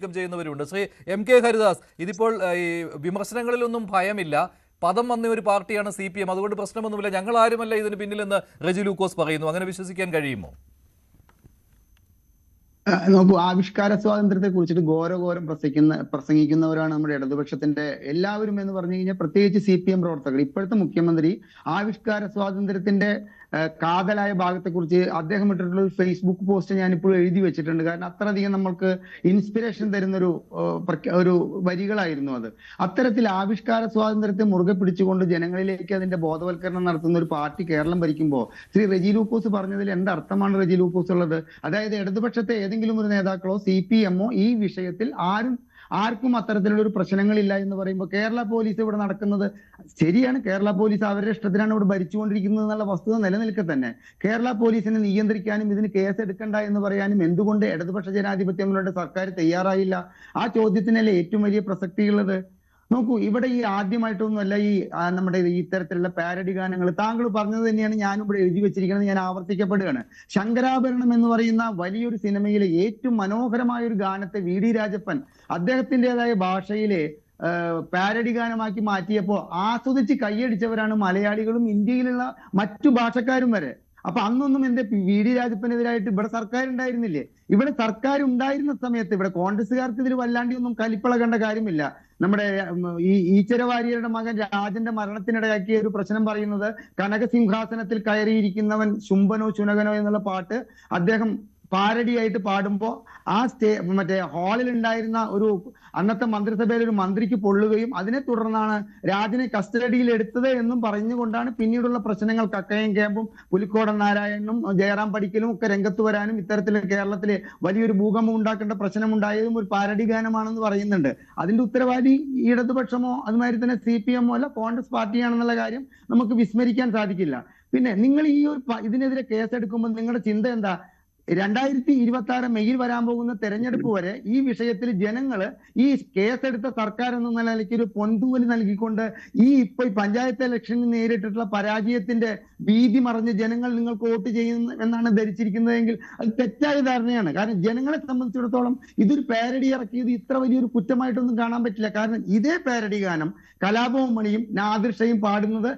ചെയ്യുന്നവരുണ്ട്. Shri M K Haridas, ഇതിപ്പോൾ ഈ വിമർശനങ്ങളിലൊന്നും ഭയമില്ല. പദം വന്ന ഒരു പാർട്ടിയാണ് CPM. അതുകൊണ്ട് പ്രശ്നമൊന്നുമില്ല, ഞങ്ങൾ ആരുമല്ല ഇതിന് പിന്നിലെന്ന് റെജി ലൂക്കോസ് പറയുന്നു. അങ്ങനെ വിശ്വസിക്കാൻ കഴിയുമോ? നോക്കൂ, ആവിഷ്കാര സ്വാതന്ത്ര്യത്തെ കുറിച്ചിട്ട് ഘോരഘോരം പ്രസംഗിക്കുന്നവരാണ് നമ്മുടെ ഇടതുപക്ഷത്തിന്റെ എല്ലാവരും എന്ന് പറഞ്ഞു കഴിഞ്ഞാൽ, പ്രത്യേകിച്ച് CPM പ്രവർത്തകർ. ഇപ്പോഴത്തെ മുഖ്യമന്ത്രി ആവിഷ്കാര സ്വാതന്ത്ര്യത്തിന്റെ കാതലായ ഭാഗത്തെക്കുറിച്ച് അദ്ദേഹം ഇട്ടിട്ടുള്ള ഒരു ഫേസ്ബുക്ക് പോസ്റ്റ് ഞാൻ ഇപ്പോഴും എഴുതി വെച്ചിട്ടുണ്ട്. കാരണം അത്രയധികം നമ്മൾക്ക് ഇൻസ്പിറേഷൻ തരുന്നൊരു ഒരു വരികളായിരുന്നു അത്. അത്തരത്തിൽ ആവിഷ്കാര സ്വാതന്ത്ര്യത്തെ മുറുകെ പിടിച്ചുകൊണ്ട് ജനങ്ങളിലേക്ക് അതിന്റെ ബോധവൽക്കരണം നടത്തുന്ന ഒരു പാർട്ടി കേരളം ഭരിക്കുമ്പോൾ ശ്രീ റെജി ലൂക്കോസ് പറഞ്ഞതിൽ എന്തർത്ഥമാണ് റെജി ലൂക്കോസ് ഉള്ളത്? അതായത് ഇടതുപക്ഷത്തെ ഏതെങ്കിലും ഒരു നേതാക്കളോ CPM-ഓ ഈ വിഷയത്തിൽ ആർക്കും അത്തരത്തിലുള്ള ഒരു പ്രശ്നങ്ങളില്ല എന്ന് പറയുമ്പോൾ, കേരള പോലീസ് ഇവിടെ നടക്കുന്നത് ശരിയാണ്. കേരള പോലീസ് അവരുടെ ഇഷ്ടത്തിനാണ് ഇവിടെ ഭരിച്ചുകൊണ്ടിരിക്കുന്നത് എന്നുള്ള വസ്തുത നിലനിൽക്കെ തന്നെ കേരള പോലീസിനെ നിയന്ത്രിക്കാനും ഇതിന് കേസ് എടുക്കണ്ട എന്ന് പറയാനും എന്തുകൊണ്ട് ഇടതുപക്ഷ ജനാധിപത്യ മുന്നണിയുടെ സർക്കാർ തയ്യാറായില്ല? ആ ചോദ്യത്തിനല്ലേ ഏറ്റവും വലിയ പ്രസക്തിയുള്ളത്. നോക്കൂ, ഇവിടെ ഈ ആദ്യമായിട്ടൊന്നുമല്ല ഈ നമ്മുടെ ഇത്തരത്തിലുള്ള പാരഡി ഗാനങ്ങൾ. താങ്കൾ പറഞ്ഞത് തന്നെയാണ് ഞാനും ഇവിടെ എഴുതി വെച്ചിരിക്കുന്നത്. ഞാൻ ആവർത്തിക്കപ്പെടുകയാണ്. ശങ്കരാഭരണം എന്ന് പറയുന്ന വലിയൊരു സിനിമയിലെ ഏറ്റവും മനോഹരമായ ഒരു ഗാനത്തെ VD രാജപ്പൻ അദ്ദേഹത്തിൻ്റെതായ ഭാഷയിലെ പാരഡി ഗാനമാക്കി മാറ്റിയപ്പോൾ ആസ്വദിച്ച് കൈയടിച്ചവരാണ് മലയാളികളും ഇന്ത്യയിലുള്ള മറ്റു ഭാഷക്കാരും വരെ. അപ്പൊ അന്നൊന്നും എന്റെ VD രാജപ്പനെതിരായിട്ട് ഇവിടെ സർക്കാർ ഉണ്ടായിരുന്നില്ലേ? ഇവിടെ സർക്കാർ ഉണ്ടായിരുന്ന സമയത്ത് ഇവിടെ കോൺഗ്രസ്സുകാർക്ക് ഇതിൽ വല്ലാണ്ടി ഒന്നും കലിപ്പിളകേണ്ട കാര്യമില്ല. നമ്മുടെ ഈ ഈശ്വര വാര്യരുടെ മകൻ രാജന്റെ മരണത്തിനിടയാക്കിയ ഒരു പ്രശ്നം പറയുന്നത്, കനകസിംഹാസനത്തിൽ കയറിയിരിക്കുന്നവൻ ശുംഭനോ ശുനകനോ എന്നുള്ള പാട്ട് അദ്ദേഹം പാരഡിയായിട്ട് പാടുമ്പോൾ ആ മറ്റേ ഹാളിൽ ഉണ്ടായിരുന്ന ഒരു അന്നത്തെ മന്ത്രിസഭയിലെ ഒരു മന്ത്രിക്ക് പൊള്ളുകയും അതിനെ തുടർന്നാണ് രാജനെ കസ്റ്റഡിയിൽ എടുത്തത് എന്നും പറഞ്ഞുകൊണ്ടാണ് പിന്നീടുള്ള പ്രശ്നങ്ങൾ കക്കയം ക്യാമ്പും പുലിക്കോടൻ നാരായണനും ജയറാം പഠിക്കലും ഒക്കെ രംഗത്ത് വരാനും ഇത്തരത്തിൽ കേരളത്തിലെ വലിയൊരു ഭൂകമ്പം ഉണ്ടാക്കേണ്ട പ്രശ്നമുണ്ടായതും ഒരു പാരഡി ഗാനമാണെന്ന് പറയുന്നുണ്ട്. അതിന്റെ ഉത്തരവാദി ഇടതുപക്ഷമോ അതുമാതിരി തന്നെ CPM-ഓ അല്ല, കോൺഗ്രസ് പാർട്ടിയാണെന്നുള്ള കാര്യം നമുക്ക് വിസ്മരിക്കാൻ സാധിക്കില്ല. പിന്നെ നിങ്ങൾ ഈ ഒരു ഇതിനെതിരെ കേസെടുക്കുമ്പോൾ നിങ്ങളുടെ ചിന്ത എന്താ? 2026 മെയ്യിൽ വരാൻ പോകുന്ന തെരഞ്ഞെടുപ്പ് വരെ ഈ വിഷയത്തിൽ ജനങ്ങള് ഈ കേസെടുത്ത സർക്കാർ എന്ന നിലയ്ക്ക് ഒരു പൊൻതൂവൽ നൽകിക്കൊണ്ട് ഇപ്പൊ പഞ്ചായത്ത് ഇലക്ഷനിൽ നേരിട്ടിട്ടുള്ള പരാജയത്തിന്റെ ഭീതി മറിഞ്ഞ് ജനങ്ങൾ നിങ്ങൾക്ക് വോട്ട് ചെയ്യുന്നു എന്നാണ് ധരിച്ചിരിക്കുന്നതെങ്കിൽ അത് തെറ്റായ ധാരണയാണ്. കാരണം ജനങ്ങളെ സംബന്ധിച്ചിടത്തോളം ഇതൊരു പാരഡി ഇറക്കിയത് ഇത്ര വലിയൊരു കുറ്റമായിട്ടൊന്നും കാണാൻ പറ്റില്ല. കാരണം ഇതേ പാരഡി ഗാനം കലാപവും മണിയും നാദിർഷയും പാടുന്നത്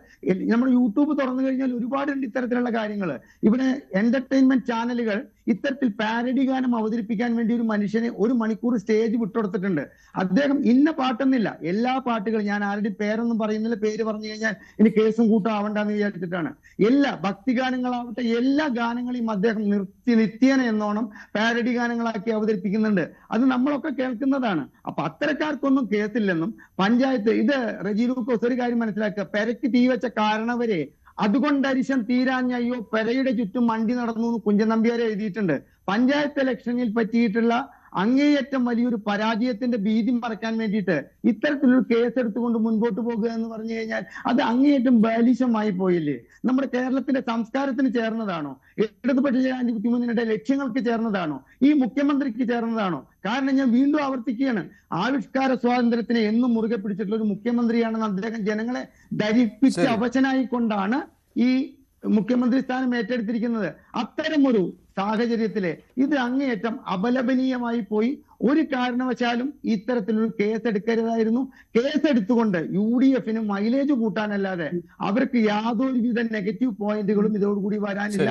നമ്മുടെ യൂട്യൂബ് തുറന്നു കഴിഞ്ഞാൽ ഒരുപാടുണ്ട് ഇത്തരത്തിലുള്ള കാര്യങ്ങൾ. ഇവിടെ എന്റർടൈൻമെന്റ് ചാനലുകൾ ഇത്തരത്തിൽ പാരഡി ഗാനം അവതരിപ്പിക്കാൻ വേണ്ടി ഒരു മനുഷ്യനെ 1 മണിക്കൂർ സ്റ്റേജ് വിട്ടുകൊടുത്തിട്ടുണ്ട്. അദ്ദേഹം ഇന്ന പാട്ടെന്നില്ല, എല്ലാ പാട്ടുകളും, ഞാൻ ആരുടെയും പേരൊന്നും പറയുന്നില്ല, പേര് പറഞ്ഞു കഴിഞ്ഞാൽ ഇനി കേസും കൂട്ടം ആവണ്ടെന്ന് വിചാരിച്ചിട്ടാണ്. എല്ലാ ഭക്തിഗാനങ്ങളാവട്ടെ എല്ലാ ഗാനങ്ങളെയും അദ്ദേഹം നിത്യേന എന്നോണം പാരഡി ഗാനങ്ങളാക്കി അവതരിപ്പിക്കുന്നുണ്ട്. അത് നമ്മളൊക്കെ കേൾക്കുന്നതാണ്. അപ്പൊ അത്തരക്കാർക്കൊന്നും കേസില്ലെന്നും പഞ്ചായത്ത് ഇത് റെജി ലൂക്കോസ് ഒരു കാര്യം മനസ്സിലാക്കുക, പെരയ്ക്ക് തീ വെച്ച കാരണവരെ അതുകൊണ്ട് അരിശം തീരാഞ്ഞയ്യോ പെരയുടെ ചുറ്റും മണ്ടി നടന്നു എന്ന് കുഞ്ചൻ നമ്പ്യാരെ എഴുതിയിട്ടുണ്ട്. പഞ്ചായത്ത് ഇലക്ഷനിൽ പറ്റിയിട്ടുള്ള അങ്ങേയറ്റം വലിയൊരു പരാജയത്തിന്റെ ഭീതി മറയ്ക്കാൻ വേണ്ടിയിട്ട് ഇത്തരത്തിലൊരു കേസ് എടുത്തുകൊണ്ട് മുൻപോട്ട് പോകുക എന്ന് പറഞ്ഞു കഴിഞ്ഞാൽ അത് അങ്ങേയറ്റം ബാലിശമായി പോയില്ലേ? നമ്മുടെ കേരളത്തിന്റെ സംസ്കാരത്തിന് ചേർന്നതാണോ? ഇടതുപക്ഷ ജനാധിപത്യ മുന്നണിയുടെ ലക്ഷ്യങ്ങൾക്ക് ചേർന്നതാണോ? ഈ മുഖ്യമന്ത്രിക്ക് ചേർന്നതാണോ? കാരണം ഞാൻ വീണ്ടും ആവർത്തിക്കുകയാണ്, ആവിഷ്കാര സ്വാതന്ത്ര്യത്തിനെ എന്നും മുറുകെ പിടിച്ചിട്ടുള്ള ഒരു മുഖ്യമന്ത്രിയാണെന്ന് അദ്ദേഹം ജനങ്ങളെ ധരിപ്പിച്ച് അവശനായിക്കൊണ്ടാണ് ഈ മുഖ്യമന്ത്രി സ്ഥാനം ഏറ്റെടുത്തിരിക്കുന്നത്. അത്തരമൊരു സാഹചര്യത്തില് ഇത് അങ്ങേയറ്റം അപലപനീയമായി പോയി. ഒരു കാരണവശാലും ഇത്തരത്തിലൊരു കേസ് എടുക്കരുതായിരുന്നു. കേസ് എടുത്തുകൊണ്ട് UDF-ന് മൈലേജ് കൂട്ടാനല്ലാതെ അവർക്ക് യാതൊരുവിധ നെഗറ്റീവ് പോയിന്റുകളും ഇതോടുകൂടി വരാനില്ല.